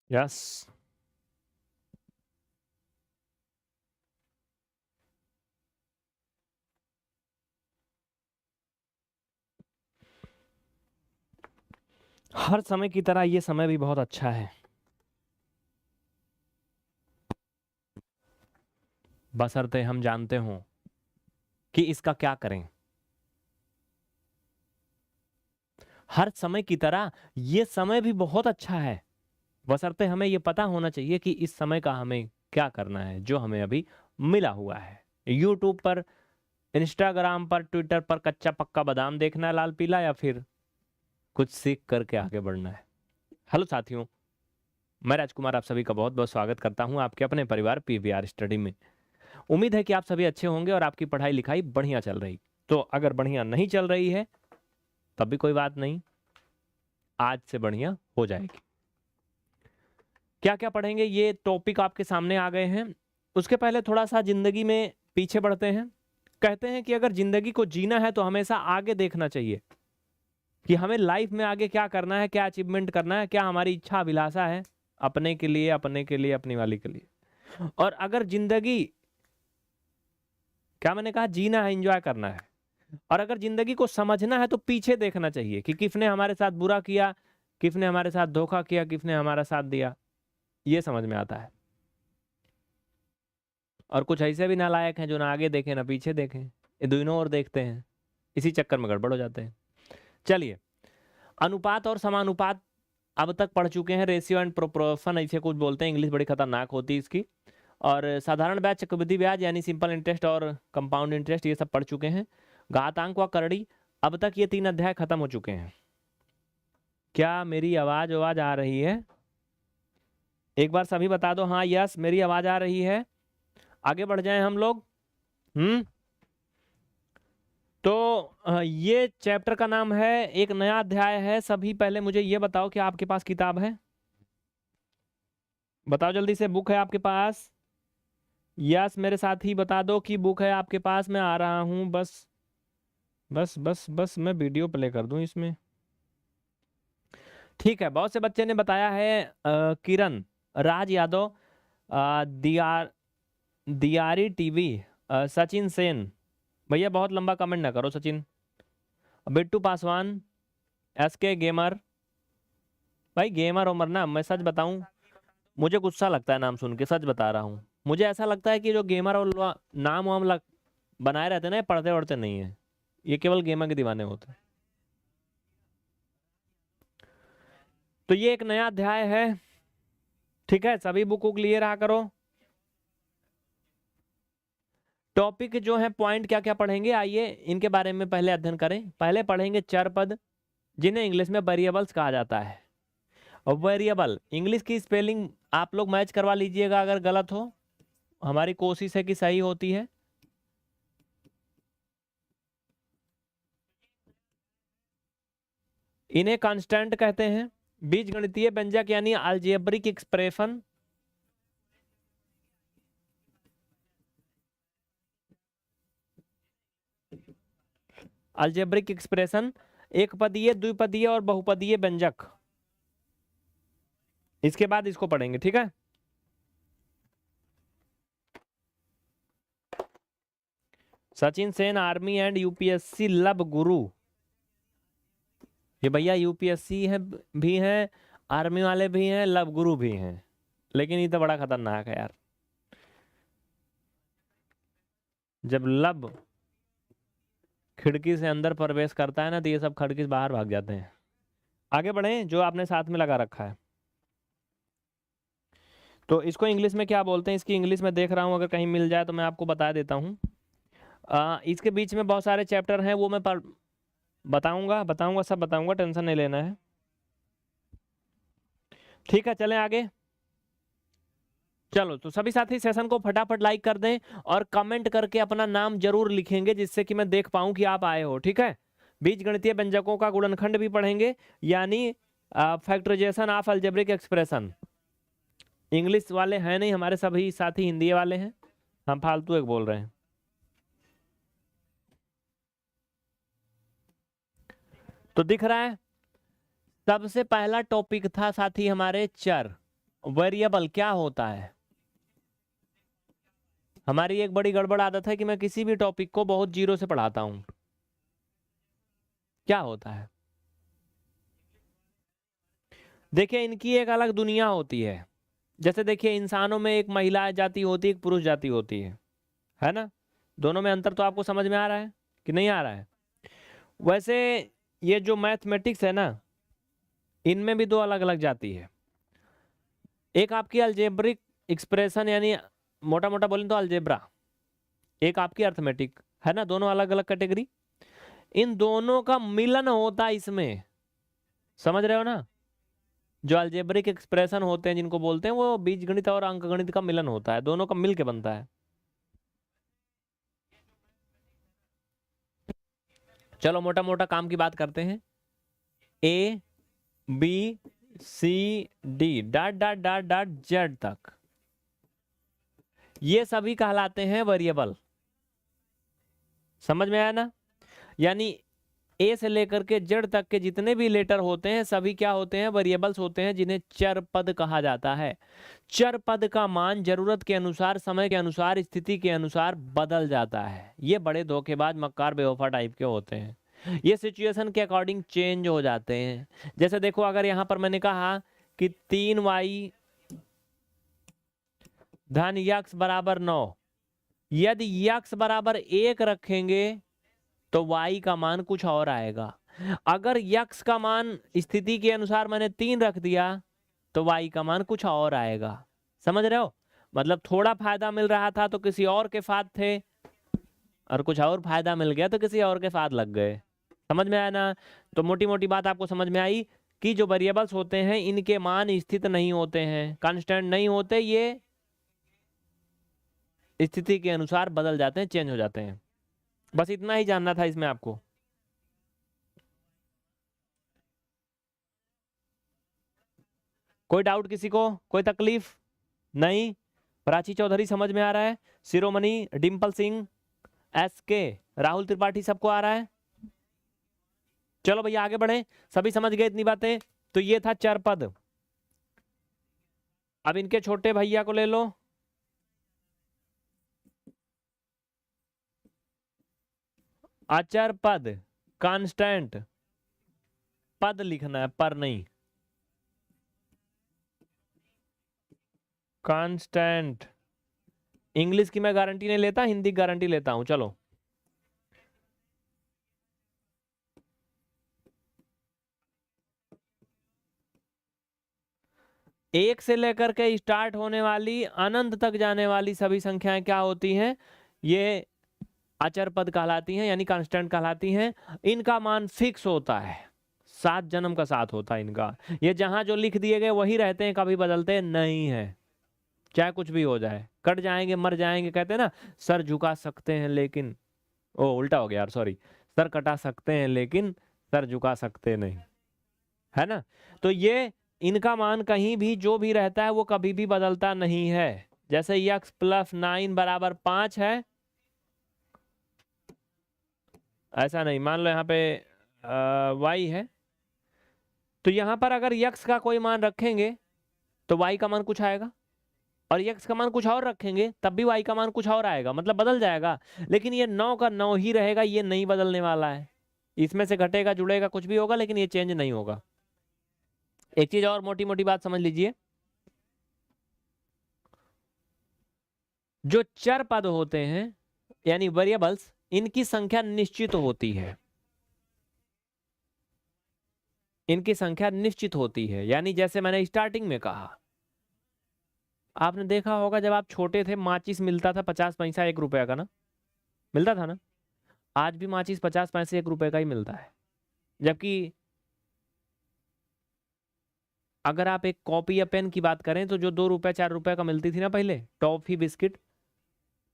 Yes. हर समय की तरह ये समय भी बहुत अच्छा है, बशर्ते हम जानते हों कि इसका क्या करें। हर समय की तरह ये समय भी बहुत अच्छा है, बशर्ते हमें ये पता होना चाहिए कि इस समय का हमें क्या करना है जो हमें अभी मिला हुआ है। यूट्यूब पर, इंस्टाग्राम पर, ट्विटर पर कच्चा पक्का बादाम देखना है लाल पीला, या फिर कुछ सीख करके आगे बढ़ना है। हेलो साथियों, मैं राजकुमार आप सभी का बहुत बहुत स्वागत करता हूं आपके अपने परिवार पीवीआर स्टडी में। उम्मीद है कि आप सभी अच्छे होंगे और आपकी पढ़ाई लिखाई बढ़िया चल रही। तो अगर बढ़िया नहीं चल रही है तब भी कोई बात नहीं, आज से बढ़िया हो जाएगी। क्या क्या पढ़ेंगे ये टॉपिक आपके सामने आ गए हैं। उसके पहले थोड़ा सा जिंदगी में पीछे बढ़ते हैं। कहते हैं कि अगर जिंदगी को जीना है तो हमेशा आगे देखना चाहिए कि हमें लाइफ में आगे क्या करना है, क्या अचीवमेंट करना है, क्या हमारी इच्छा अभिलाषा है अपने के लिए, अपने के लिए, अपनी वाली के लिए। और अगर जिंदगी, क्या मैंने कहा, जीना है, एंजॉय करना है, और अगर जिंदगी को समझना है तो पीछे देखना चाहिए कि किसने हमारे साथ बुरा किया, किसने हमारे साथ धोखा किया, किसने हमारा साथ दिया, ये समझ में आता है। और कुछ ऐसे भी नालायक हैं जो ना आगे देखें ना पीछे देखें, ये दोनों ओर देखते हैं, इसी चक्कर में गड़बड़ हो जाते हैं। चलिए, अनुपात और समानुपात अब तक पढ़ चुके हैं। रेशियो एंड प्रोपोर्शन ऐसे कुछ बोलते हैं, इंग्लिश बड़ी खतरनाक होती है इसकी। और साधारण ब्याज, चक्रवृद्धि ब्याज यानी सिंपल इंटरेस्ट और कंपाउंड इंटरेस्ट, ये सब पढ़ चुके हैं। घातांक व करड़ी, अब तक ये 3 अध्याय खत्म हो चुके हैं। क्या मेरी आवाज आवाज आ रही है? एक बार सभी बता दो हाँ यस मेरी आवाज आ रही है। आगे बढ़ जाएं हम लोग। तो ये चैप्टर का नाम है, एक नया अध्याय है। सभी पहले मुझे ये बताओ कि आपके पास किताब है? बताओ जल्दी से, बुक है आपके पास? यस मेरे साथ ही बता दो कि बुक है आपके पास। मैं आ रहा हूँ, बस बस बस बस मैं वीडियो प्ले कर दूं इसमें। ठीक है, बहुत से बच्चे ने बताया है। किरण राज यादव, दियार दियारी टीवी, सचिन सेन। भैया बहुत लंबा कमेंट ना करो सचिन। बिट्टू पासवान, एस के गेमर। भाई गेमर उमर ना, मैं सच बताऊं, मुझे गुस्सा लगता है नाम सुन के, सच बता रहा हूँ। मुझे ऐसा लगता है कि जो गेमर और नाम वाम बनाए रहते हैं ना, ये पढ़ते वढ़ते नहीं है, ये केवल गेमर के दीवाने होते हैं। तो ये एक नया अध्याय है, ठीक है। सभी बुक बुक लिए रहा करो। टॉपिक जो है, पॉइंट क्या क्या पढ़ेंगे, आइए इनके बारे में पहले अध्ययन करें। पहले पढ़ेंगे चर पद, जिन्हें इंग्लिश में वेरिएबल्स कहा जाता है। और वेरिएबल इंग्लिश की स्पेलिंग आप लोग मैच करवा लीजिएगा, अगर गलत हो हमारी कोशिश है कि सही होती है। इन्हें कांस्टेंट कहते हैं। बीजगणितीय व्यंजक यानी अलजेब्रिक एक्सप्रेशन, अलजेब्रिक एक्सप्रेशन, एक पदीय, द्विपदीय और बहुपदीय व्यंजक, इसके बाद इसको पढ़ेंगे, ठीक है। Sachin Sen army and UPSC लब गुरु, ये भैया यूपीएससी है भी हैं, आर्मी वाले भी हैं, लब गुरु भी हैं, लेकिन ये तो बड़ा खतरनाक है यार। जब लब खिड़की से अंदर प्रवेश करता है ना, तो ये सब खिड़की से बाहर भाग जाते हैं। आगे बढ़ें, जो आपने साथ में लगा रखा है। तो इसको इंग्लिश में क्या बोलते हैं, इसकी इंग्लिश में देख रहा हूँ, अगर कहीं मिल जाए तो मैं आपको बता देता हूँ। इसके बीच में बहुत सारे चैप्टर हैं, वो मैं बताऊंगा बताऊंगा, सब बताऊंगा, टेंशन नहीं लेना है। ठीक है, चलें आगे। चलो, तो सभी साथी सेशन को फटाफट लाइक कर दें और कमेंट करके अपना नाम जरूर लिखेंगे, जिससे कि मैं देख पाऊं कि आप आए हो, ठीक है। बीज गणितीय व्यंजकों का गुणनखंड भी पढ़ेंगे, यानी factorization of algebraic expression. English वाले हैं नहीं हमारे सभी साथी, हिंदी वाले हैं, हम फालतू एक बोल रहे हैं। तो दिख रहा है, सबसे पहला टॉपिक था साथी हमारे चर, वेरिएबल क्या होता है? हमारी एक बड़ी गड़बड़ आदत है कि मैं किसी भी टॉपिक को बहुत जीरो से पढ़ाता हूं। क्या होता है? देखिए, इनकी एक अलग दुनिया होती है। जैसे देखिए, इंसानों में एक महिला जाति होती है, एक पुरुष जाति होती है ना? दोनों में अंतर तो आपको समझ में आ रहा है कि नहीं आ रहा है? वैसे ये जो मैथमेटिक्स है ना, इनमें भी दो अलग अलग जाति है। एक आपकी अलजेब्रिक एक्सप्रेशन, यानी मोटा मोटा बोलें तो अलजेब्रा, एक आपकी अर्थमेटिक, है ना? दोनों अलग अलग कैटेगरी। इन दोनों का मिलन होता है इसमें, समझ रहे हो ना? जो अलजेब्रिक एक्सप्रेशन होते हैं जिनको बोलते हैं, वो बीजगणित और अंकगणित का मिलन होता है, दोनों का मिल के बनता है। चलो मोटा मोटा काम की बात करते हैं। A B C D dot dot dot dot Z तक, ये सभी कहलाते हैं वेरिएबल। समझ में आया ना? यानी ए से लेकर के जेड तक के जितने भी लेटर होते हैं सभी क्या होते हैं? वेरिएबल्स होते हैं, जिन्हें चर पद कहा जाता है। चर पद का मान जरूरत के अनुसार, समय के अनुसार, स्थिति के अनुसार बदल जाता है। ये बड़े धोखेबाज, मक्कार, बेवफा टाइप के होते हैं। ये सिचुएशन के अकॉर्डिंग चेंज हो जाते हैं। जैसे देखो, अगर यहां पर मैंने कहा कि 3y धन यक्स बराबर 9, यदि यक्स बराबर 1 रखेंगे तो y का मान कुछ और आएगा। अगर यक्स का मान स्थिति के अनुसार मैंने 3 रख दिया तो y का मान कुछ और आएगा। समझ रहे हो? मतलब थोड़ा फायदा मिल रहा था तो किसी और के साथ थे, और कुछ और फायदा मिल गया तो किसी और के साथ लग गए। समझ में आया ना? तो मोटी मोटी बात आपको समझ में आई कि जो वेरिएबल्स होते हैं इनके मान स्थित नहीं होते हैं, कांस्टेंट नहीं होते, ये स्थिति के अनुसार बदल जाते हैं, चेंज हो जाते हैं। बस इतना ही जानना था इसमें आपको। कोई डाउट किसी को? कोई तकलीफ? नहीं? प्राची चौधरी समझ में आ रहा है? शिरोमणि, डिंपल सिंह, SK, राहुल त्रिपाठी, सबको आ रहा है? चलो भैया आगे बढ़े। सभी समझ गए इतनी बातें? तो ये था चर पद। अब इनके छोटे भैया को ले लो। अचर पद, कांस्टेंट पद लिखना है, पर नहीं। कांस्टेंट। इंग्लिश की मैं गारंटी नहीं लेता, हिंदी की गारंटी लेता हूं। चलो, एक से लेकर के स्टार्ट होने वाली अनंत तक जाने वाली सभी संख्याएं क्या होती हैं? ये अचर पद कहलाती हैं, यानी कांस्टेंट कहलाती हैं। इनका मान फिक्स होता है, 7 जन्म का साथ होता है इनका। ये जहां जो लिख दिए गए वही रहते हैं, कभी बदलते नहीं है, चाहे कुछ भी हो जाए। कट जाएंगे, मर जाएंगे, कहते हैं ना, सर झुका सकते हैं लेकिन, ओ उल्टा हो गया यार, सॉरी, सर कटा सकते हैं लेकिन सर झुका सकते नहीं, है ना? तो ये इनका मान कहीं भी जो भी रहता है वो कभी भी बदलता नहीं है। जैसे यक्स प्लस 9 बराबर 5 है, ऐसा नहीं। मान लो यहाँ पे y है, तो यहाँ पर अगर यक्स का कोई मान रखेंगे तो y का मान कुछ आएगा, और यक्स का मान कुछ और रखेंगे तब भी y का मान कुछ और आएगा, मतलब बदल जाएगा। लेकिन ये 9 का 9 ही रहेगा, ये नहीं बदलने वाला है। इसमें से घटेगा, जुड़ेगा, कुछ भी होगा, लेकिन ये चेंज नहीं होगा। एक चीज और मोटी मोटी बात समझ लीजिए, जो चर पद होते हैं यानी वेरिएबल्स, इनकी संख्या निश्चित होती है। इनकी संख्या निश्चित होती है, यानी जैसे मैंने स्टार्टिंग में कहा, आपने देखा होगा जब आप छोटे थे माचिस मिलता था 50 पैसा 1 रुपया का ना, मिलता था ना? आज भी माचिस 50 पैसे 1 रुपए का ही मिलता है। जबकि अगर आप एक कॉपी या पेन की बात करें तो जो 2 रुपए 4 रुपए का मिलती थी ना पहले, टॉफी बिस्किट,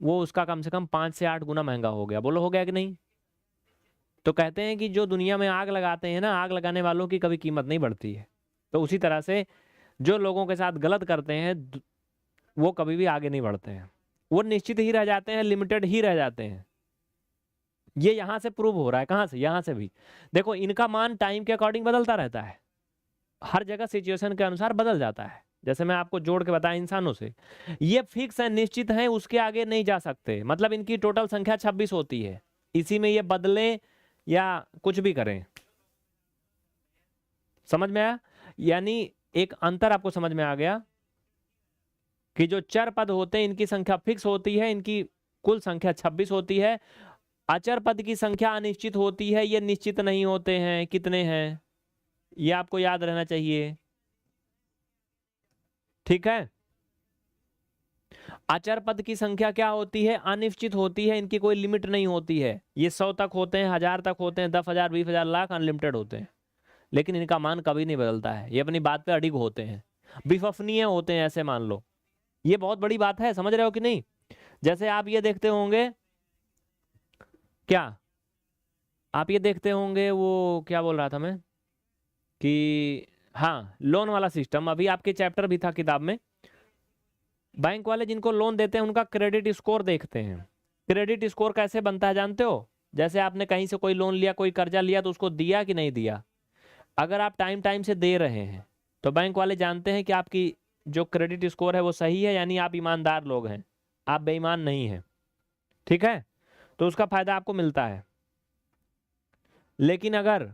वो उसका कम से कम 5 से 8 गुना महंगा हो गया। बोलो हो गया कि नहीं? तो कहते हैं कि जो दुनिया में आग लगाते हैं ना, आग लगाने वालों की कभी कीमत नहीं बढ़ती है। तो उसी तरह से जो लोगों के साथ गलत करते हैं वो कभी भी आगे नहीं बढ़ते हैं, वो निश्चित ही रह जाते हैं, लिमिटेड ही रह जाते हैं। ये यहां से प्रूव हो रहा है। कहां से? यहां से भी देखो, इनका मान टाइम के अकॉर्डिंग बदलता रहता है, हर जगह सिचुएशन के अनुसार बदल जाता है। जैसे मैं आपको जोड़ के बताया इंसानों से, ये फिक्स है, निश्चित है, उसके आगे नहीं जा सकते। मतलब इनकी टोटल संख्या 26 होती है, इसी में ये बदलें या कुछ भी करें। समझ में आया? यानी एक अंतर आपको समझ में आ गया कि जो चर पद होते हैं इनकी संख्या फिक्स होती है, इनकी कुल संख्या 26 होती है। अचर पद की संख्या अनिश्चित होती है, ये निश्चित नहीं होते हैं कितने हैं, ये आपको याद रहना चाहिए। ठीक है। अचर पद की संख्या क्या होती है? अनिश्चित होती है, इनकी कोई लिमिट नहीं होती है। ये 100 तक होते हैं, 1000 तक होते हैं, 10,000, 20,000, लाख, अनलिमिटेड होते हैं, लेकिन इनका मान कभी नहीं बदलता है। ये अपनी बात पे अडिग होते हैं, विश्वसनीय होते हैं, ऐसे मान लो। ये बहुत बड़ी बात है, समझ रहे हो कि नहीं? जैसे आप ये देखते होंगे, क्या आप ये देखते होंगे, वो क्या बोल रहा था मैं, कि हाँ, लोन वाला सिस्टम अभी आपके चैप्टर भी था किताब में। बैंक वाले जिनको लोन देते हैं उनका क्रेडिट स्कोर देखते हैं। क्रेडिट स्कोर कैसे बनता है जानते हो? जैसे आपने कहीं से कोई लोन लिया, कोई कर्जा लिया, तो उसको दिया कि नहीं दिया। अगर आप टाइम टाइम से दे रहे हैं तो बैंक वाले जानते हैं कि आपकी जो क्रेडिट स्कोर है वो सही है, यानी आप ईमानदार लोग हैं, आप बेईमान नहीं हैं। ठीक है, तो उसका फायदा आपको मिलता है। लेकिन अगर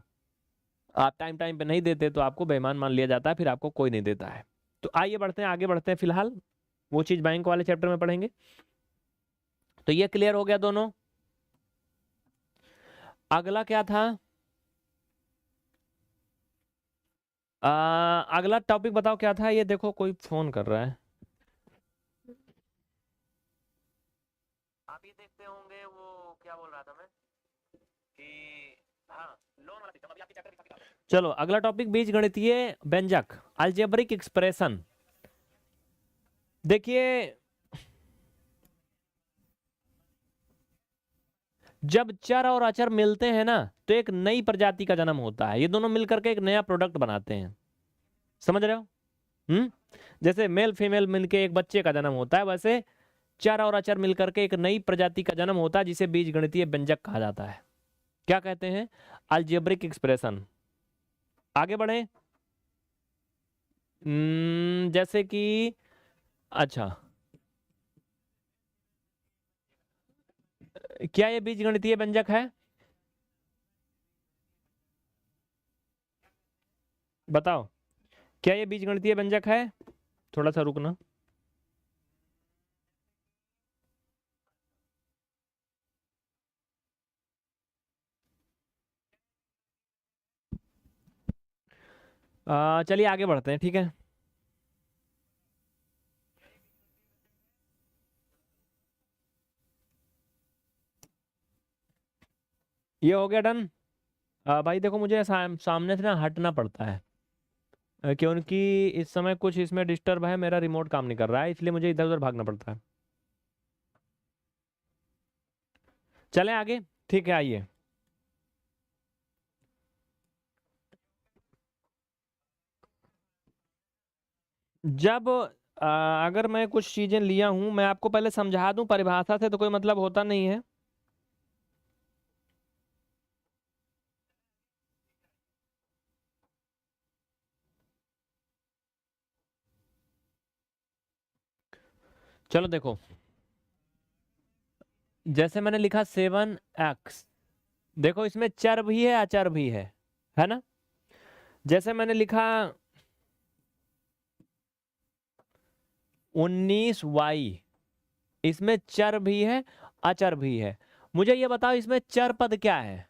आप टाइम टाइम पे नहीं देते तो आपको बेईमान मान लिया जाता है, फिर आपको कोई नहीं देता है। तो आइए बढ़ते हैं, आगे बढ़ते हैं। फिलहाल वो चीज बैंक वाले चैप्टर में पढ़ेंगे। तो ये क्लियर हो गया दोनों। अगला क्या था? अगला टॉपिक बताओ क्या था? ये देखो कोई फोन कर रहा है। आप ये देखते होंगे, वो क्या बोल रहा था मैं, कि हाँ, लोन वाला सिस्टम अभी आपके चैप्टर की। चलो अगला टॉपिक, बीजगणितीय व्यंजक, अलजेब्रिक एक्सप्रेशन। देखिए, जब चर और अचर मिलते हैं ना तो एक नई प्रजाति का जन्म होता है। ये दोनों मिलकर के एक नया प्रोडक्ट बनाते हैं। समझ रहे हो? जैसे मेल फीमेल मिलके एक बच्चे का जन्म होता है, वैसे चर और अचर मिलकर के एक नई प्रजाति का जन्म होता है, जिसे बीजगणितीय व्यंजक कहा जाता है। क्या कहते हैं? Algebraic expression. आगे बढ़े। जैसे कि, अच्छा, क्या ये बीजगणितीय व्यंजक है? बताओ, क्या ये बीजगणितीय व्यंजक है? थोड़ा सा रुकना। चलिए आगे बढ़ते हैं, ठीक है। ये हो गया डन। भाई देखो, मुझे सामने से ना हटना पड़ता है, क्योंकि इस समय कुछ इसमें डिस्टर्ब है, मेरा रिमोट काम नहीं कर रहा है, इसलिए मुझे इधर उधर भागना पड़ता है। चलें आगे, ठीक है, आइए। जब अगर मैं कुछ चीजें लिया हूं, मैं आपको पहले समझा दूं, परिभाषा से तो कोई मतलब होता नहीं है। चलो देखो, जैसे मैंने लिखा 7x, देखो इसमें चर भी है अचर भी है ना? जैसे मैंने लिखा 19y, इसमें चर भी है अचर भी है। मुझे ये बताओ, इसमें चर पद क्या है?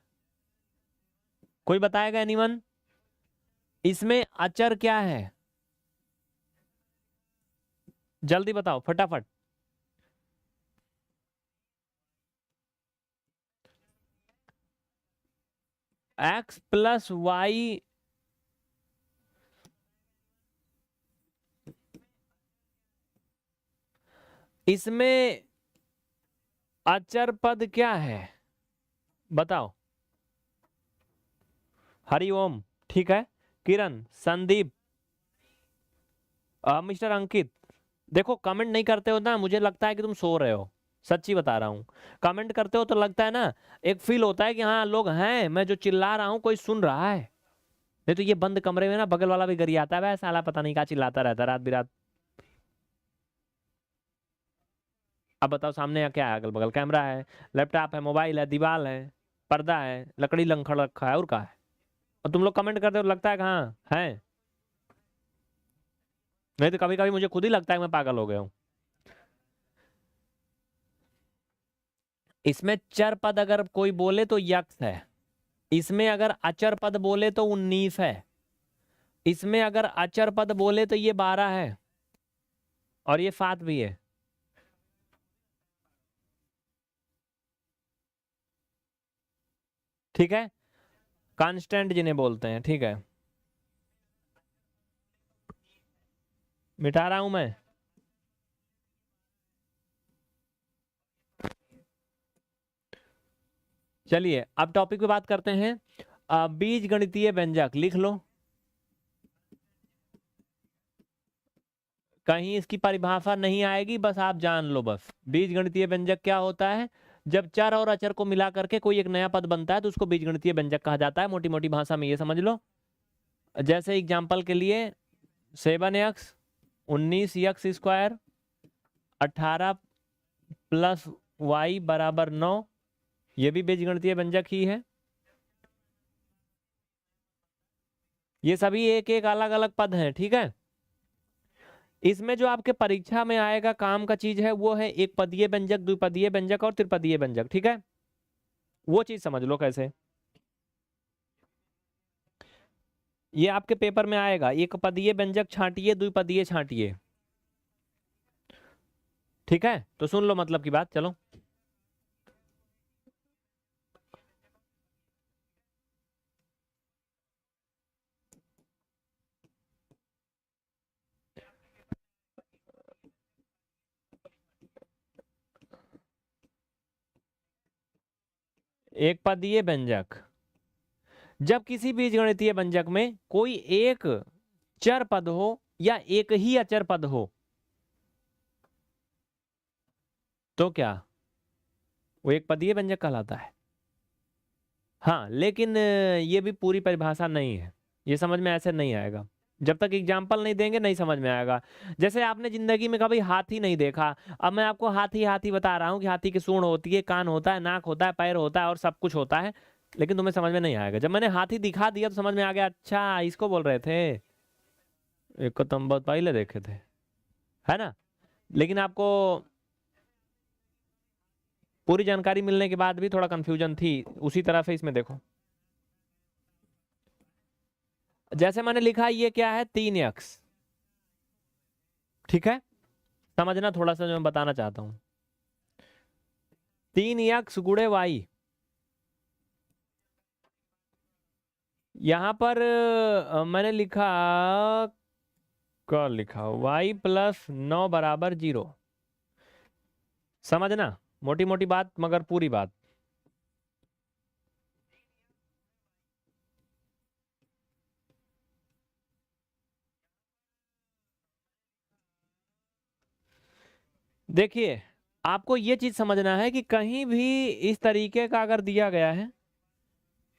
कोई बताएगा? एनीवन? इसमें अचर क्या है? जल्दी बताओ फटाफट। x+y। इसमें अचर पद क्या है? बताओ। हरिओम, ठीक है। किरण, संदीप, मिस्टर अंकित। देखो कमेंट नहीं करते हो ना, मुझे लगता है कि तुम सो रहे हो, सच्ची बता रहा हूँ। कमेंट करते हो तो लगता है ना, एक फील होता है कि हाँ लोग हैं, मैं जो चिल्ला रहा हूँ कोई सुन रहा है। नहीं तो ये बंद कमरे में ना बगल वाला भी गरियाता है, साला पता नहीं क्या चिल्लाता रहता रात बिरात। अब बताओ सामने क्या है, अगल बगल कैमरा है, लैपटॉप है, मोबाइल है, दीवार है, पर्दा है, लकड़ी लंखड़ रखा है, और क्या है? और तुम लोग कमेंट करते हो लगता है कहाँ है। नहीं तो कभी कभी मुझे खुद ही लगता है मैं पागल हो गया हूँ। इसमें चर पद अगर कोई बोले तो यक्स है, इसमें अगर अचर पद बोले तो 19 है, इसमें अगर अचर पद बोले तो ये 12 है, और ये 7 भी है। ठीक है, कांस्टेंट जिन्हें बोलते हैं। ठीक है, मिटा रहा हूं मैं। चलिए अब टॉपिक पे बात करते हैं। बीज गणितीय व्यंजक लिख लो, कहीं इसकी परिभाषा नहीं आएगी, बस आप जान लो। बस बीज गणितीय व्यंजक क्या होता है, जब चर और अचर को मिला करके कोई एक नया पद बनता है तो उसको बीज गणितीय व्यंजक कहा जाता है। मोटी मोटी भाषा में ये समझ लो। जैसे एग्जाम्पल के लिए 7x 19x² 18 प्लस y बराबर 9, ये भी बीजगणितीय व्यंजक ही है। ये सभी एक एक अलग अलग पद हैं। ठीक है, इसमें जो आपके परीक्षा में आएगा काम का चीज है वो है एक पदीय व्यंजक, द्विपदीय व्यंजक और त्रिपदीय व्यंजक। ठीक है, वो चीज समझ लो कैसे। ये आपके पेपर में आएगा, एक पदीय व्यंजक छांटिए, द्विपदीय छांटिए। ठीक है, तो सुन लो मतलब की बात। चलो एक पदीय व्यंजक, जब किसी बीजगणितीय व्यंजक में कोई एक चर पद हो या एक ही अचर पद हो तो क्या वो एक पदीय व्यंजक कहलाता है। हाँ लेकिन ये भी पूरी परिभाषा नहीं है, ये समझ में ऐसे नहीं आएगा जब तक एग्जाम्पल नहीं देंगे, नहीं समझ में आएगा। जैसे आपने जिंदगी में कभी हाथी नहीं देखा, अब मैं आपको हाथी हाथी बता रहा हूँ कि हाथी की सूंड होती है, कान होता है, नाक होता है, पैर होता है और सब कुछ होता है, लेकिन तुम्हें समझ में नहीं आएगा। जब मैंने हाथी दिखा दिया तो समझ में आ गया, अच्छा इसको बोल रहे थे, एक को तुम बहुत पहले देखे थे, है ना। लेकिन आपको पूरी जानकारी मिलने के बाद भी थोड़ा कंफ्यूजन थी, उसी तरह से इसमें देखो। जैसे मैंने लिखा ये क्या है, 3x। ठीक है, समझना थोड़ा सा जो मैं बताना चाहता हूं। 3x गुणे y, यहां पर मैंने लिखा, क्या लिखा, y प्लस 9 बराबर 0। समझना मोटी मोटी बात मगर पूरी बात। देखिए आपको ये चीज समझना है कि कहीं भी इस तरीके का अगर दिया गया है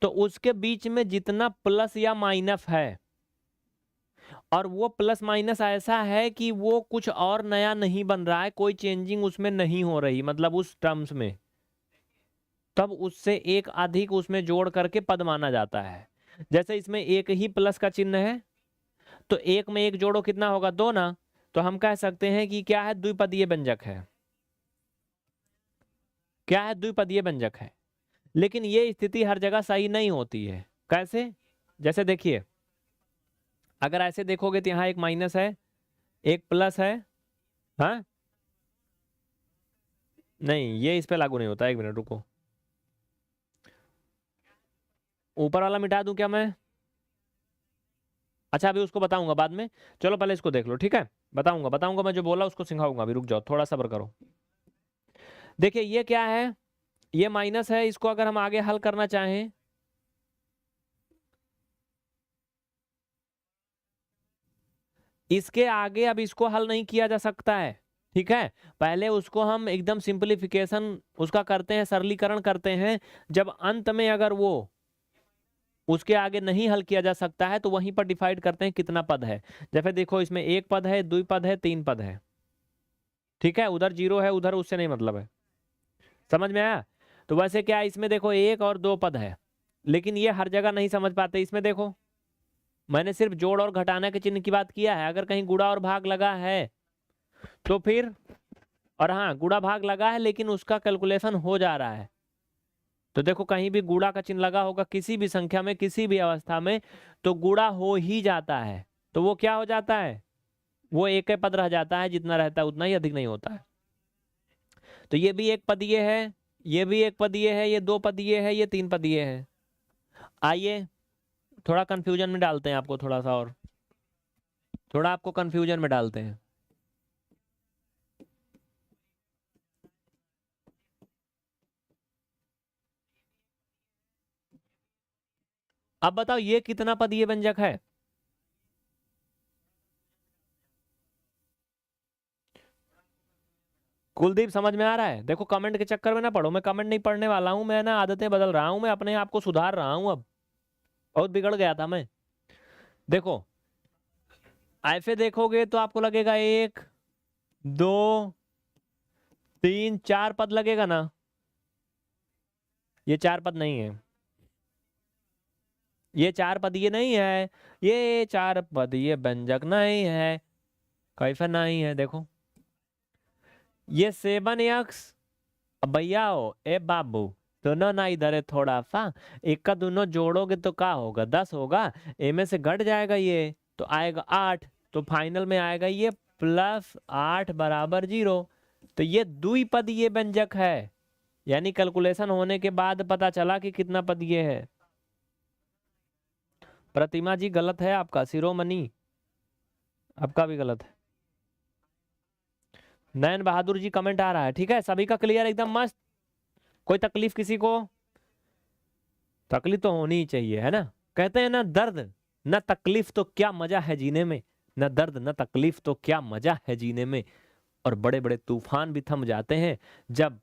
तो उसके बीच में जितना प्लस या माइनस है, और वो प्लस माइनस ऐसा है कि वो कुछ और नया नहीं बन रहा है, कोई चेंजिंग उसमें नहीं हो रही, मतलब उस टर्म्स में, तब उससे एक अधिक उसमें जोड़ करके पद माना जाता है। जैसे इसमें एक ही प्लस का चिन्ह है तो एक में एक जोड़ो कितना होगा, 2 ना, तो हम कह सकते हैं कि क्या है, द्विपदीय व्यंजक है। क्या है, द्विपदीय व्यंजक है। लेकिन ये स्थिति हर जगह सही नहीं होती है। कैसे, जैसे देखिए अगर ऐसे देखोगे तो यहाँ एक माइनस है, एक प्लस है। हाँ नहीं, ये इस पे लागू नहीं होता, एक मिनट रुको, ऊपर वाला मिटा दूं क्या मैं? अच्छा अभी उसको बताऊंगा बाद में, चलो पहले इसको देख लो। ठीक है, बताऊंगा बताऊंगा, मैं जो बोला उसको सिखाऊंगा, अभी रुक जाओ थोड़ा सब्र करो। देखिए ये क्या है, ये माइनस है, इसको अगर हम आगे हल करना चाहें, इसके आगे अब इसको हल नहीं किया जा सकता है। ठीक है, पहले उसको हम एकदम सिंपलीफिकेशन उसका करते हैं, सरलीकरण करते हैं, जब अंत में अगर वो उसके आगे नहीं हल किया जा सकता है तो वहीं पर डिफाइड करते हैं कितना पद है। जैसे देखो इसमें एक पद है, दो पद है, तीन पद है, ठीक है, उधर जीरो है, उधर उससे नहीं मतलब है। समझ में आया? तो वैसे क्या है, इसमें देखो एक और दो पद है, लेकिन ये हर जगह नहीं समझ पाते। इसमें देखो मैंने सिर्फ जोड़ और घटाना के चिन्ह की बात किया है, अगर कहीं गुणा और भाग लगा है तो फिर, और हाँ गुणा भाग लगा है लेकिन उसका कैलकुलेशन हो जा रहा है, तो देखो कहीं भी गुणा का चिन्ह लगा होगा किसी भी संख्या में किसी भी अवस्था में तो गुणा हो ही जाता है, तो वो क्या हो जाता है, वो एक ही पद रह जाता है, जितना रहता है उतना ही, अधिक नहीं होता है। तो ये भी एक पदीय है, ये भी एक पदीय है, ये दो पदीय है, ये तीन पदीय है। आइए थोड़ा कंफ्यूजन में डालते हैं आपको, थोड़ा सा और थोड़ा आपको कंफ्यूजन में डालते हैं। अब बताओ ये कितना पदीय व्यंजक है? कुलदीप समझ में आ रहा है? देखो कमेंट के चक्कर में ना पढ़ो, मैं कमेंट नहीं पढ़ने वाला हूं, मैं ना आदतें बदल रहा हूं, मैं अपने आप को सुधार रहा हूं, अब बहुत बिगड़ गया था मैं। देखो ऐसे देखोगे तो आपको लगेगा एक, दो, तीन, चार पद लगेगा ना, ये चार पद नहीं है, ये चार पद ये नहीं है, ये चार पद ये व्यंजक नहीं है, कैसा नहीं है, देखो ये 7x, अब भैया हो ए बाबू, दोनों ना इधर है थोड़ा सा, एक का दोनों जोड़ोगे तो क्या होगा, 10 होगा, ए में से घट जाएगा ये तो आएगा 8, तो फाइनल में आएगा ये +8 बराबर 0। तो ये द्विपद ये व्यंजक है, यानी कैलकुलेशन होने के बाद पता चला कि कितना पद ये है। प्रतिमा जी गलत है आपका, शिरोमणि आपका भी गलत है। नयन बहादुर जी कमेंट आ रहा है, ठीक है, सभी का क्लियर एकदम मस्त, कोई तकलीफ किसी को? तकलीफ तो होनी ही चाहिए, है ना? कहते हैं ना दर्द न तकलीफ तो क्या मजा है जीने में, न दर्द न तकलीफ तो क्या मजा है जीने में, और बड़े बड़े तूफान भी थम जाते हैं जब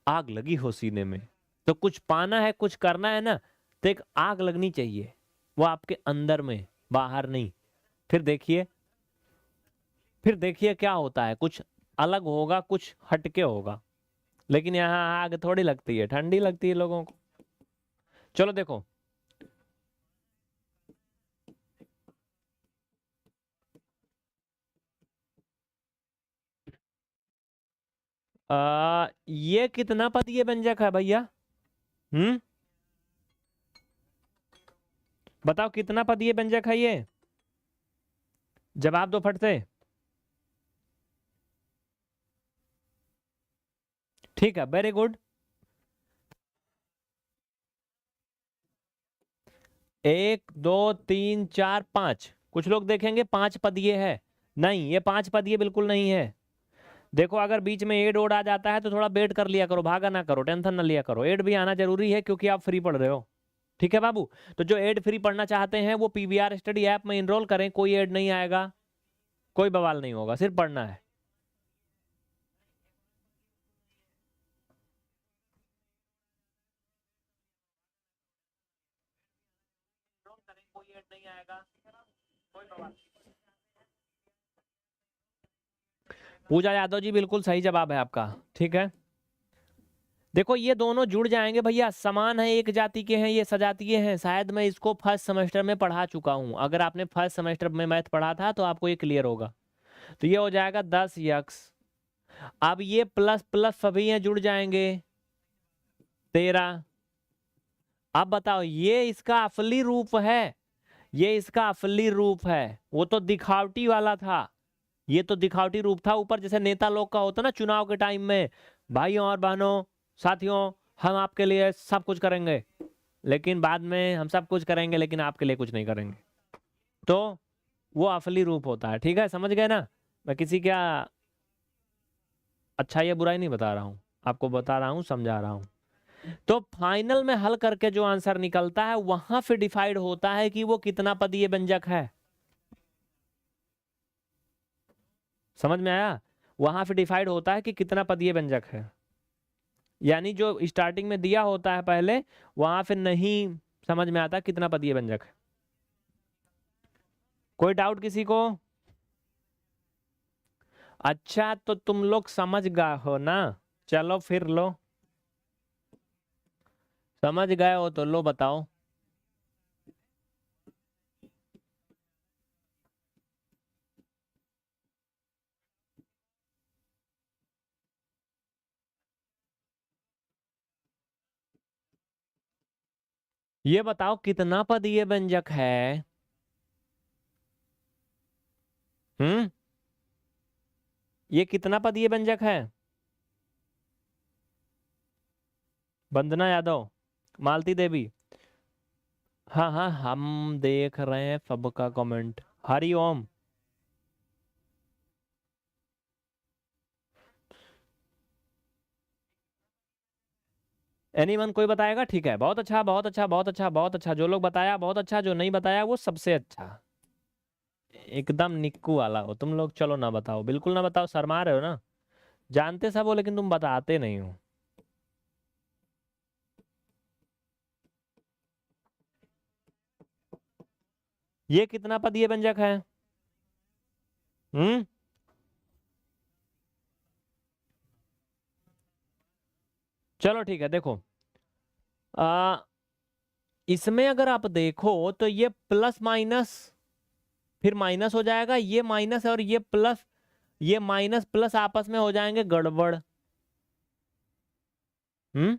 आग लगी हो सीने में। तो कुछ पाना है, कुछ करना है ना, तो एक आग लगनी चाहिए, वो आपके अंदर में, बाहर नहीं। फिर देखिए, फिर देखिए क्या होता है, कुछ अलग होगा, कुछ हटके होगा, लेकिन यहाँ आग थोड़ी लगती है, ठंडी लगती है लोगों को। चलो देखो, ये कितना पदीय व्यंजक है भैया? हम्म, बताओ कितना पदीय व्यंजक है ये, जवाब दो फट से। ठीक है, वेरी गुड। एक, दो, तीन, चार, पांच, कुछ लोग देखेंगे पांच पदीय है, नहीं ये पांच पदीय बिल्कुल नहीं है। देखो अगर बीच में एड ओड आ जाता है तो थोड़ा वेट कर लिया करो, भागा ना करो, टेंशन ना लिया करो, एड भी आना जरूरी है क्योंकि आप फ्री पढ़ रहे हो, ठीक है बाबू? तो जो एड फ्री पढ़ना चाहते हैं वो पीवीआर स्टडी ऐप में इनरोल करें, कोई एड नहीं आएगा, कोई बवाल नहीं होगा, सिर्फ पढ़ना है। कोई एड नहीं आएगा, कोई बवाल। पूजा यादव जी बिल्कुल सही जवाब है आपका, ठीक है। देखो ये दोनों जुड़ जाएंगे भैया, समान है, एक जाति के हैं, ये सजातीय हैं, शायद मैं इसको फर्स्ट सेमेस्टर में पढ़ा चुका हूं, अगर आपने फर्स्ट सेमेस्टर में मैथ पढ़ा था तो आपको ये क्लियर होगा। तो ये हो जाएगा 10x, अब ये प्लस प्लस सभी हैं जुड़ जाएंगे 13। अब बताओ ये इसका असली रूप है, ये इसका असली रूप है, वो तो दिखावटी वाला था, ये तो दिखावटी रूप था, ऊपर जैसे नेता लोग का होता ना चुनाव के टाइम में, भाइयों और बहनों साथियों हम आपके लिए सब कुछ करेंगे, लेकिन बाद में हम सब कुछ करेंगे लेकिन आपके लिए कुछ नहीं करेंगे, तो वो असली रूप होता है, ठीक है, समझ गए ना? मैं किसी क्या अच्छा या बुराई नहीं बता रहा हूँ, आपको बता रहा हूँ, समझा रहा हूँ। तो फाइनल में हल करके जो आंसर निकलता है वहां फिर डिसाइड होता है कि वो कितना पदीय व्यंजक है, समझ में आया? वहां फिर डिसाइड होता है कि कितना पदीय व्यंजक है, यानी जो स्टार्टिंग में दिया होता है पहले, वहां फिर नहीं समझ में आता है कितना पदीय व्यंजक है। कोई डाउट किसी को? अच्छा तो तुम लोग समझ गए हो ना, चलो फिर लो, समझ गए हो तो लो बताओ। ये बताओ कितना पदीय व्यंजक है? हम्म, ये कितना पदीय व्यंजक है? वंदना यादव, मालती देवी, हाँ हाँ हम देख रहे हैं सबका कमेंट। हरिओम। एनीवन कोई बताएगा? ठीक है, बहुत अच्छा बहुत अच्छा बहुत अच्छा बहुत अच्छा, जो लोग बताया बहुत अच्छा, जो नहीं बताया वो सबसे अच्छा। एकदम निक्कू वाला हो तुम लोग। चलो ना बताओ, बिल्कुल ना बताओ, शर्मा रहे हो ना, जानते सब हो लेकिन तुम बताते नहीं हो। ये कितना पदीय व्यंजक है? हम्म, चलो ठीक है, देखो आ, इसमें अगर आप देखो तो ये प्लस माइनस फिर माइनस हो जाएगा, ये माइनस और ये प्लस, ये माइनस प्लस आपस में हो जाएंगे गड़बड़। हम्म,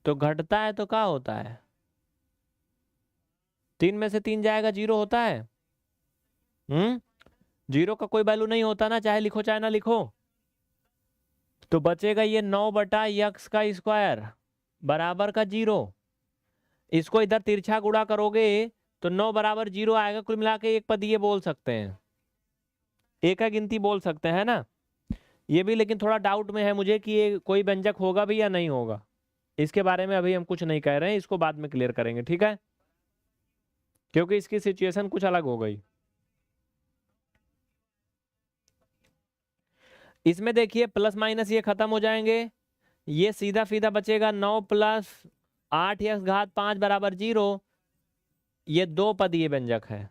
तो घटता है तो क्या होता है? 3 में से 3 जाएगा, 0 होता है। हम्म, 0 का कोई वैल्यू नहीं होता ना, चाहे लिखो चाहे ना लिखो। तो बचेगा ये 9/x² बराबर का 0। इसको इधर तिरछा गुणा करोगे तो 9 बराबर 0 आएगा। कुल मिला के एक पदीय बोल सकते हैं, एक है गिनती बोल सकते हैं ना। ये भी लेकिन थोड़ा डाउट में है मुझे कि ये कोई व्यंजक होगा भी या नहीं होगा। इसके बारे में अभी हम कुछ नहीं कह रहे हैं, इसको बाद में क्लियर करेंगे, ठीक है, क्योंकि इसकी सिचुएशन कुछ अलग हो गई। इसमें देखिए प्लस माइनस ये खत्म हो जाएंगे, ये सीधा सीधा बचेगा 9+8x5 बराबर 0। ये दो पदीय व्यंजक है।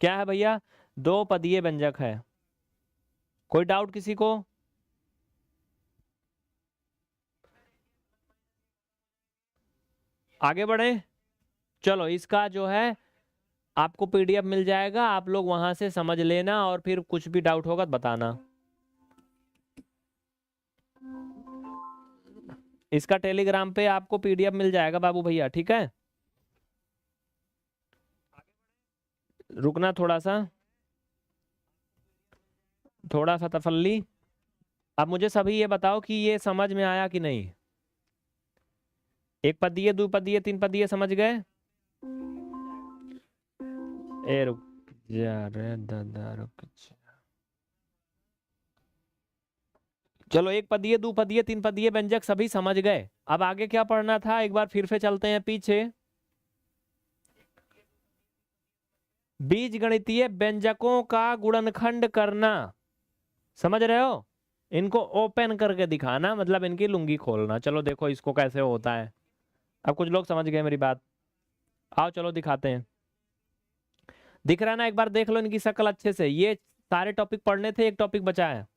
क्या है भैया? दो पदीय व्यंजक है। कोई डाउट किसी को? आगे बढ़े, चलो इसका जो है आपको पीडीएफ मिल जाएगा, आप लोग वहां से समझ लेना और फिर कुछ भी डाउट होगा तो बताना। इसका टेलीग्राम पे आपको पीडीएफ मिल जाएगा बाबू भैया, ठीक है। रुकना थोड़ा सा, थोड़ा सा तसल्ली। अब मुझे सभी ये बताओ कि ये समझ में आया कि नहीं? एक पदीय, दो पदीय, तीन पदीय समझ गए? ए रुक जा रे दादा, रुक जा। चलो एक पदीय, दो पदीय, तीन पदीय व्यंजक सभी समझ गए। अब आगे क्या पढ़ना था, एक बार फिर से चलते हैं पीछे। बीज गणितीय व्यंजकों का गुणनखंड करना, समझ रहे हो? इनको ओपन करके दिखाना, मतलब इनकी लुंगी खोलना। चलो देखो इसको कैसे होता है। अब कुछ लोग समझ गए मेरी बात, आओ चलो दिखाते हैं। दिख रहा है ना? एक बार देख लो इनकी शक्ल अच्छे से। ये सारे टॉपिक पढ़ने थे, एक टॉपिक बचा है।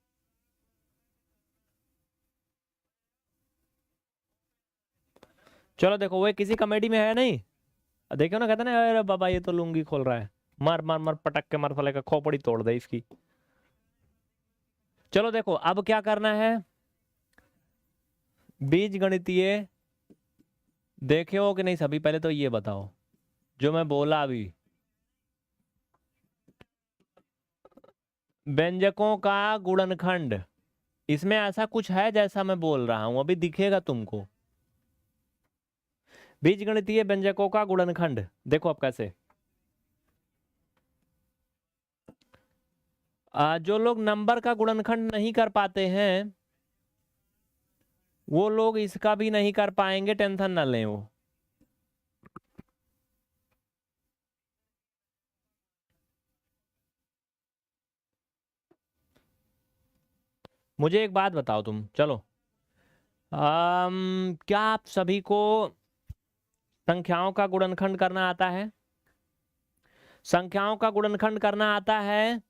चलो देखो, वो किसी कॉमेडी में है नहीं, देखो ना, कहते ना अरे बाबा ये तो लुंगी खोल रहा है, मार मार मार पटक के मार साले का खोपड़ी तोड़ दे इसकी। चलो देखो अब क्या करना है। बीज गणितीय देखे हो कि नहीं सभी? पहले तो ये बताओ जो मैं बोला अभी, व्यंजकों का गुणनखंड, इसमें ऐसा कुछ है जैसा मैं बोल रहा हूं अभी दिखेगा तुमको। बीजगणितीय व्यंजकों का गुणनखंड देखो अब कैसे। जो लोग नंबर का गुणनखंड नहीं कर पाते हैं वो लोग इसका भी नहीं कर पाएंगे, टेंशन ना लें वो। मुझे एक बात बताओ तुम, चलो क्या आप सभी को संख्याओं का गुणनखंड करना आता है? संख्याओं का गुणनखंड करना आता है?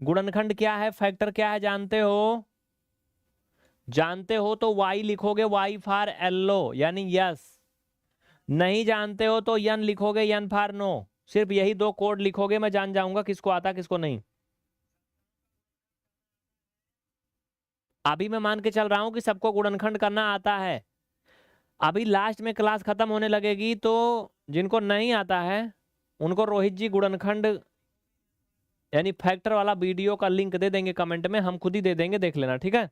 गुणनखंड क्या है, फैक्टर क्या है, जानते हो? जानते हो तो y लिखोगे, y फॉर येलो यानी यस। नहीं जानते हो तो यन लिखोगे, यन फॉर नो। सिर्फ यही दो कोड लिखोगे, मैं जान जाऊंगा किसको आता किसको नहीं। अभी मैं मान के चल रहा हूं कि सबको गुणनखंड करना आता है। अभी लास्ट में क्लास खत्म होने लगेगी तो जिनको नहीं आता है उनको रोहित जी गुणनखंड यानी फैक्टर वाला वीडियो का लिंक दे देंगे कमेंट में, हम खुद ही दे देंगे, देख लेना, ठीक है।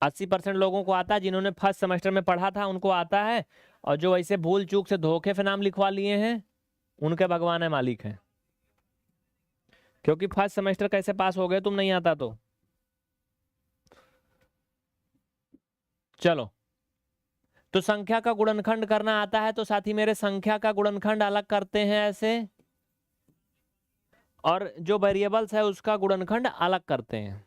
अस्सी % लोगों को आता है, जिन्होंने फर्स्ट सेमेस्टर में पढ़ा था उनको आता है, और जो ऐसे भूल चूक से धोखे से नाम लिखवा लिए हैं उनके भगवान है मालिक हैं। क्योंकि फर्स्ट सेमेस्टर कैसे पास हो गए तुम, नहीं आता तो। चलो, तो संख्या का गुणनखंड करना आता है तो साथी मेरे संख्या का गुणनखंड अलग करते हैं ऐसे, और जो वेरिएबल्स है उसका गुणनखंड अलग करते हैं।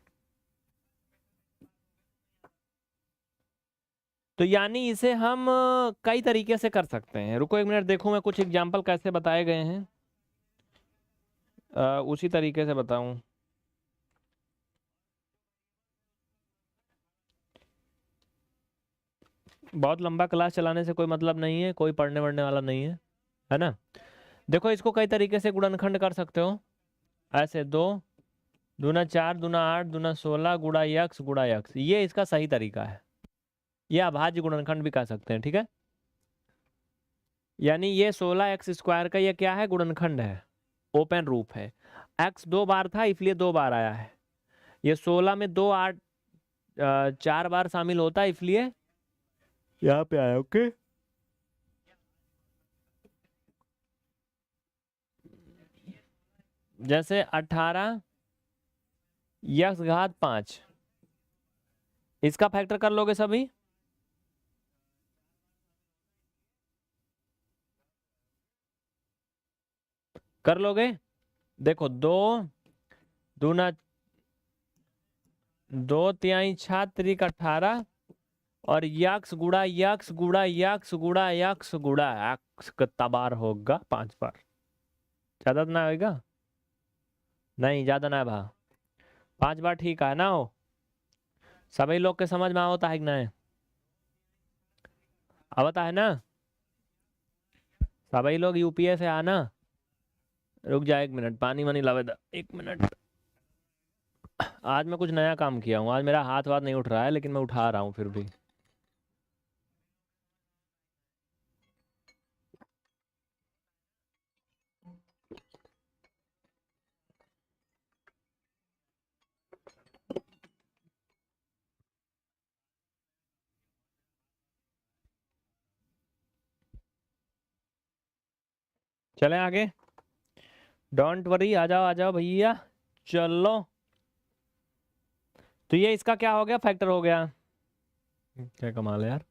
तो यानी इसे हम कई तरीके से कर सकते हैं। रुको एक मिनट, देखूं मैं कुछ एग्जांपल कैसे बताए गए हैं, उसी तरीके से बताऊं। बहुत लंबा क्लास चलाने से कोई मतलब नहीं है, कोई पढ़ने वढ़ने वाला नहीं है ना। देखो इसको कई तरीके से गुणनखंड कर सकते हो ऐसे, 2 दूना 4 दूना 8 दूना 16 गुणा यक्स गुणा यक्स, ये इसका सही तरीका है। ये अभाज्य गुणनखंड भी कर सकते हैं, ठीक है। यानी ये 16x² का ये क्या है, गुणनखंड है, ओपन रूप है। x 2 बार था इसलिए 2 बार आया है। ये 16 में 2 8 4 बार शामिल होता है इसलिए यहाँ पे आया, ओके। जैसे 18 यक्स घात 5, इसका फैक्टर कर लोगे सभी, कर लोगे। देखो 2 दूना 2 तिहाई 6 त्रिक 18, और यक्स गुड़ा यक्स गुड़ा यक्स गुड़ा यक्स गुड़ा यक्स कितना बार होगा, 5 बार। ज्यादा ना होगा, नहीं ज्यादा ना भा, 5 बार ठीक है ना। हो सभी लोग के समझ में आवता है कि नहीं, आवता है ना सभी लोग, यूपीए से आना। रुक जा 1 मिनट, पानी वानी लावे दा, 1 मिनट। आज मैं कुछ नया काम किया हूँ, आज मेरा हाथ वाथ नहीं उठ रहा है लेकिन मैं उठा रहा हूँ फिर भी। चलें आगे, डोंट वरी, आ जाओ भैया, चलो। तो ये इसका क्या हो गया, फैक्टर हो गया। क्या कमाल है यार।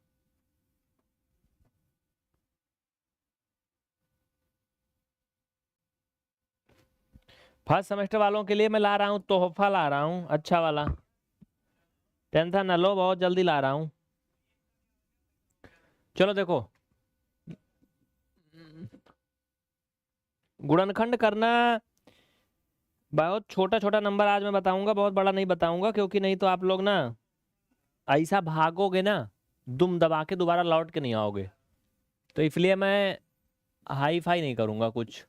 फर्स्ट सेमेस्टर वालों के लिए मैं ला रहा हूँ तोहफा, ला रहा हूँ अच्छा वाला, टेंशन न लो, बहुत जल्दी ला रहा हूँ। चलो देखो, गुणनखंड करना बहुत छोटा छोटा नंबर आज मैं बताऊंगा, बहुत बड़ा नहीं बताऊंगा, क्योंकि नहीं तो आप लोग ना ऐसा भागोगे ना, दुम दबा के दोबारा लौट के नहीं आओगे। तो इसलिए मैं हाई फाई नहीं करूंगा कुछ।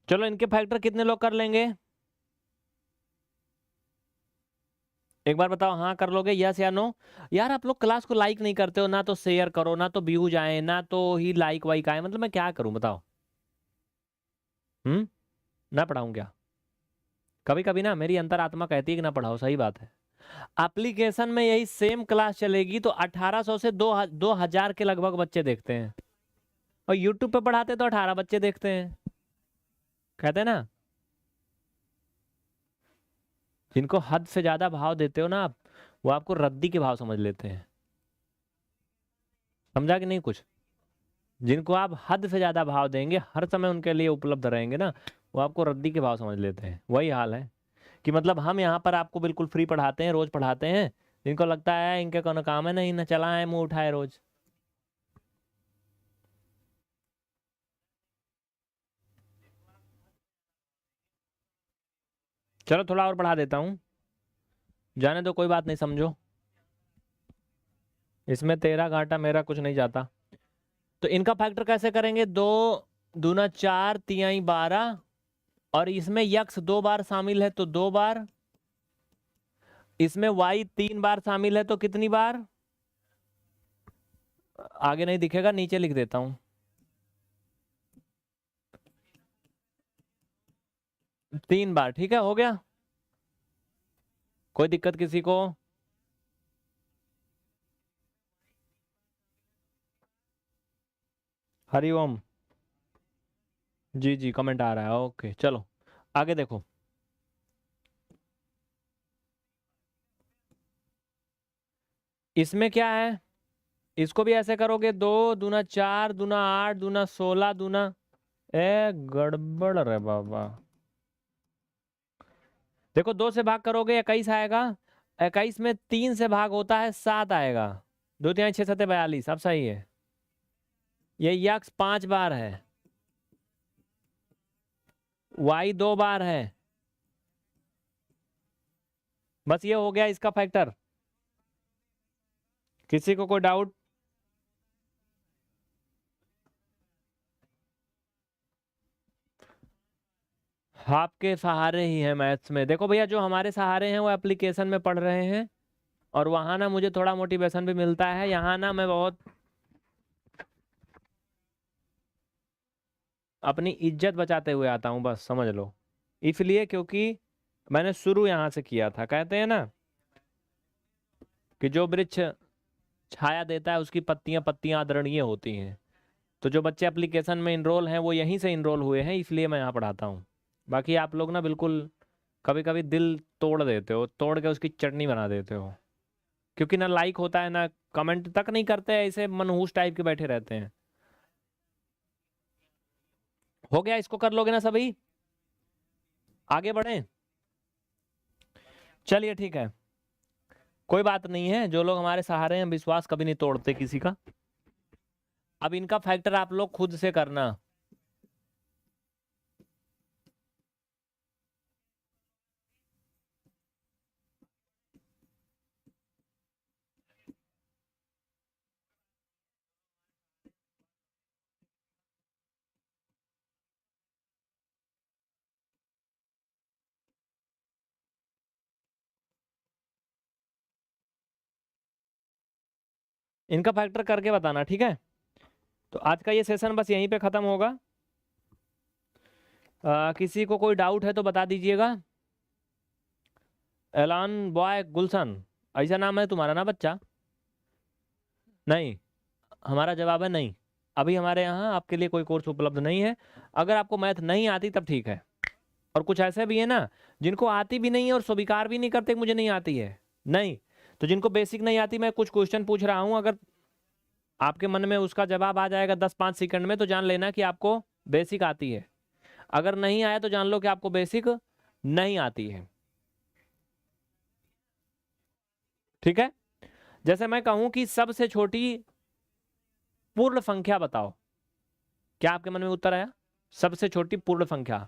चलो इनके फैक्टर कितने लोग कर लेंगे, एक बार बताओ, हाँ कर लोगे, यस या नो। यार आप लोग क्लास को लाइक नहीं करते हो, ना तो शेयर करो, ना तो व्यूज आए, ना तो ही लाइक वाइक आए, मतलब मैं क्या करूं बताओ। ना पढ़ाऊं क्या, कभी कभी ना मेरी अंतरात्मा कहती है कि ना पढ़ाओ, सही बात है। एप्लीकेशन में यही सेम क्लास चलेगी तो 1800 से 2000 के लगभग बच्चे देखते हैं, और यूट्यूब पे पढ़ाते तो 18 बच्चे देखते हैं, कहते हैं ना। जिनको हद से ज्यादा भाव देते हो ना आप, वो आपको रद्दी के भाव समझ लेते हैं। समझा कि नहीं कुछ? जिनको आप हद से ज्यादा भाव देंगे, हर समय उनके लिए उपलब्ध रहेंगे ना, वो आपको रद्दी के भाव समझ लेते हैं। वही हाल है कि मतलब हम यहाँ पर आपको बिल्कुल फ्री पढ़ाते हैं, रोज पढ़ाते हैं। जिनको लगता है इनके कोनो काम है नहीं, ना चला है मुंह उठाए रोज। चलो थोड़ा और बढ़ा देता हूँ, जाने दो, कोई बात नहीं, समझो। इसमें तेरा घाटा मेरा कुछ नहीं जाता। तो इनका फैक्टर कैसे करेंगे? 2 दूना 4 तिहाई 12, और इसमें यक्स 2 बार शामिल है तो 2 बार, इसमें वाई 3 बार शामिल है तो कितनी बार? आगे नहीं दिखेगा, नीचे लिख देता हूं, 3 बार। ठीक है, हो गया? कोई दिक्कत किसी को? हरिओम। जी जी, कमेंट आ रहा है, ओके चलो आगे देखो। इसमें क्या है? इसको भी ऐसे करोगे, 2 दूना 4 दूना 8 दूना 16 दूना, ए गड़बड़ रे बाबा। देखो 2 से भाग करोगे 21 आएगा, 21 में 3 से भाग होता है 7 आएगा, 2 3 6 7 42, अब सही है। ये यक्स 5 बार है, वाई 2 बार है, बस ये हो गया इसका फैक्टर। किसी को कोई डाउट? आपके सहारे ही है मैथ्स में। देखो भैया, जो हमारे सहारे हैं वो एप्लीकेशन में पढ़ रहे हैं, और वहां ना मुझे थोड़ा मोटिवेशन भी मिलता है, यहाँ ना मैं बहुत अपनी इज्जत बचाते हुए आता हूँ, बस समझ लो। इसलिए क्योंकि मैंने शुरू यहाँ से किया था। कहते हैं ना कि जो वृक्ष छाया देता है उसकी पत्तियां पत्तियां आदरणीय होती हैं। तो जो बच्चे एप्लीकेशन में इनरोल हैं वो यहीं से इनरोल हुए हैं, इसलिए मैं यहाँ पढ़ाता हूँ। बाकी आप लोग ना बिल्कुल कभी कभी दिल तोड़ देते हो, तोड़ के उसकी चटनी बना देते हो, क्योंकि ना लाइक होता है ना कमेंट तक नहीं करते, ऐसे मनहूस टाइप के बैठे रहते हैं। हो गया? इसको कर लोगे ना सभी? आगे बढ़े? चलिए ठीक है, कोई बात नहीं है। जो लोग हमारे सहारे हैं, विश्वास कभी नहीं तोड़ते किसी का। अब इनका फैक्टर आप लोग खुद से करना। इनका फैक्टर करके बताना, ठीक है? तो आज का ये सेशन बस यहीं पे खत्म होगा। किसी को कोई डाउट है तो बता दीजिएगा। एलान बॉय गुलशन, ऐसा नाम है तुम्हारा ना बच्चा? नहीं, हमारा जवाब है नहीं। अभी हमारे यहाँ आपके लिए कोई कोर्स उपलब्ध नहीं है। अगर आपको मैथ नहीं आती तब ठीक है। और कुछ ऐसे भी है ना जिनको आती भी नहीं है और स्वीकार भी नहीं करते कि मुझे नहीं आती है। नहीं, तो जिनको बेसिक नहीं आती, मैं कुछ क्वेश्चन पूछ रहा हूं, अगर आपके मन में उसका जवाब आ जाएगा 10-5 सेकंड में, तो जान लेना कि आपको बेसिक आती है। अगर नहीं आया तो जान लो कि आपको बेसिक नहीं आती है। ठीक है? जैसे मैं कहूं कि सबसे छोटी पूर्ण संख्या बताओ, क्या आपके मन में उत्तर आया? सबसे छोटी पूर्ण संख्या,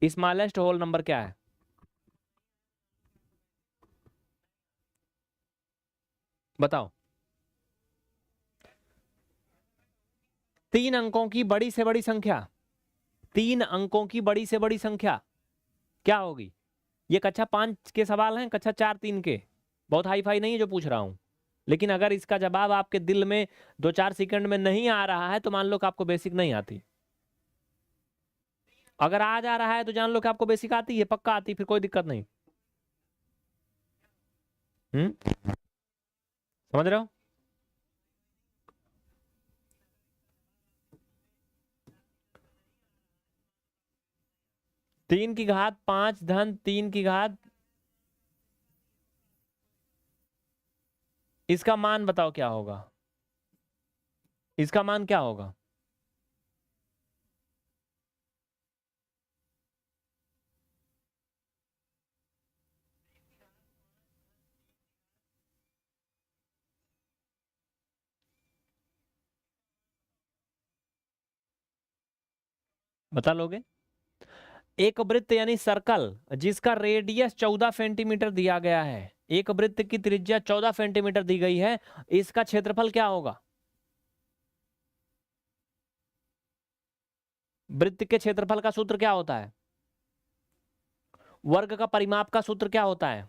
स्मॉलेस्ट होल नंबर क्या है? बताओ। 3 अंकों की बड़ी से बड़ी संख्या, 3 अंकों की बड़ी से बड़ी संख्या क्या होगी? ये कक्षा 5 के सवाल हैं, कक्षा 4-3 के। बहुत हाई फाई नहीं है जो पूछ रहा हूं। लेकिन अगर इसका जवाब आपके दिल में 2-4 सेकंड में नहीं आ रहा है तो मान लो कि आपको बेसिक नहीं आती। अगर आ जा रहा है तो जान लो कि आपको बेसिक आती है, पक्का आती, फिर कोई दिक्कत नहीं। समझ रहे हो? 3 की घात 5 धन 3 की घात इसका मान बताओ क्या होगा, इसका मान क्या होगा? बता लोगे? एक वृत्त यानी सर्कल जिसका रेडियस 14 सेंटीमीटर दिया गया है, एक वृत्त की त्रिज्या 14 सेंटीमीटर दी गई है, इसका क्षेत्रफल क्या होगा? वृत्त के क्षेत्रफल का सूत्र क्या होता है? वर्ग का परिमाप का सूत्र क्या होता है?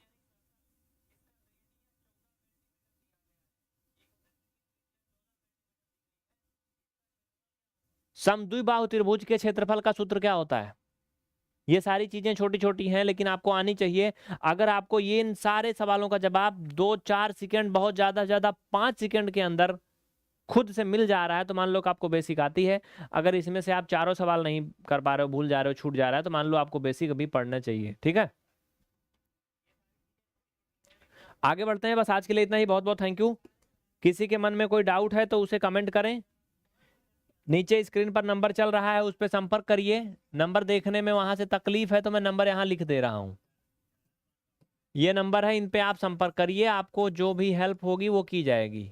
समद्विबाहु त्रिभुज के क्षेत्रफल का सूत्र क्या होता है? ये सारी चीजें छोटी छोटी हैं लेकिन आपको आनी चाहिए। अगर आपको ये इन सारे सवालों का जवाब 2-4 सेकंड, बहुत ज्यादा 5 सेकंड के अंदर खुद से मिल जा रहा है तो मान लो कि आपको बेसिक आती है। अगर इसमें से आप चारों सवाल नहीं कर पा रहे हो, भूल जा रहे हो, छूट जा रहा है, तो मान लो आपको बेसिक अभी पढ़ना चाहिए। ठीक है, आगे बढ़ते हैं। बस आज के लिए इतना ही, बहुत बहुत थैंक यू। किसी के मन में कोई डाउट है तो उसे कमेंट करें। नीचे स्क्रीन पर नंबर चल रहा है, उस पर संपर्क करिए। नंबर देखने में वहां से तकलीफ है तो मैं नंबर यहाँ लिख दे रहा हूँ। ये नंबर है, इन पे आप संपर्क करिए, आपको जो भी हेल्प होगी वो की जाएगी।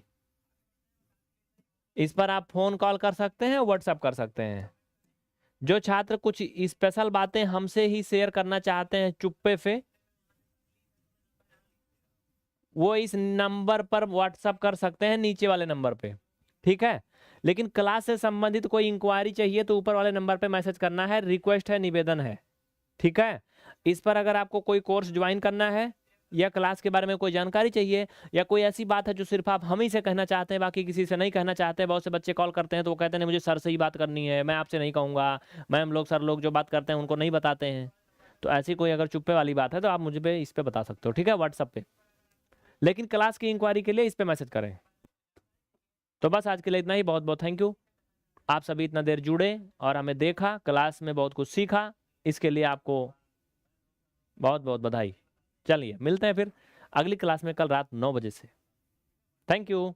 इस पर आप फोन कॉल कर सकते हैं, व्हाट्सएप कर सकते हैं। जो छात्र कुछ स्पेशल बातें हमसे ही शेयर करना चाहते हैं चुप्पे से, वो इस नंबर पर व्हाट्सएप कर सकते हैं, नीचे वाले नंबर पे। ठीक है, लेकिन क्लास से संबंधित कोई इंक्वायरी चाहिए तो ऊपर वाले नंबर पे मैसेज करना है, रिक्वेस्ट है, निवेदन है। ठीक है, इस पर अगर आपको कोई कोर्स ज्वाइन करना है या क्लास के बारे में कोई जानकारी चाहिए या कोई ऐसी बात है जो सिर्फ आप हम ही से कहना चाहते हैं, बाकी किसी से नहीं कहना चाहते। बहुत से बच्चे कॉल करते हैं तो वो कहते हैं मुझे सर से ही बात करनी है, मैं आपसे नहीं कहूँगा, मैम लोग सर लोग जो बात करते हैं उनको नहीं बताते हैं। तो ऐसी कोई अगर चुप्पे वाली बात है तो आप मुझे पे इस पे बता सकते हो। ठीक है, व्हाट्सएप पे। लेकिन क्लास की इंक्वायरी के लिए इस पे मैसेज करें। तो बस आज के लिए इतना ही, बहुत बहुत थैंक यू। आप सभी इतना देर जुड़े और हमें देखा, क्लास में बहुत कुछ सीखा, इसके लिए आपको बहुत बहुत बधाई। चलिए मिलते हैं फिर अगली क्लास में कल रात 9 बजे से। Thank you.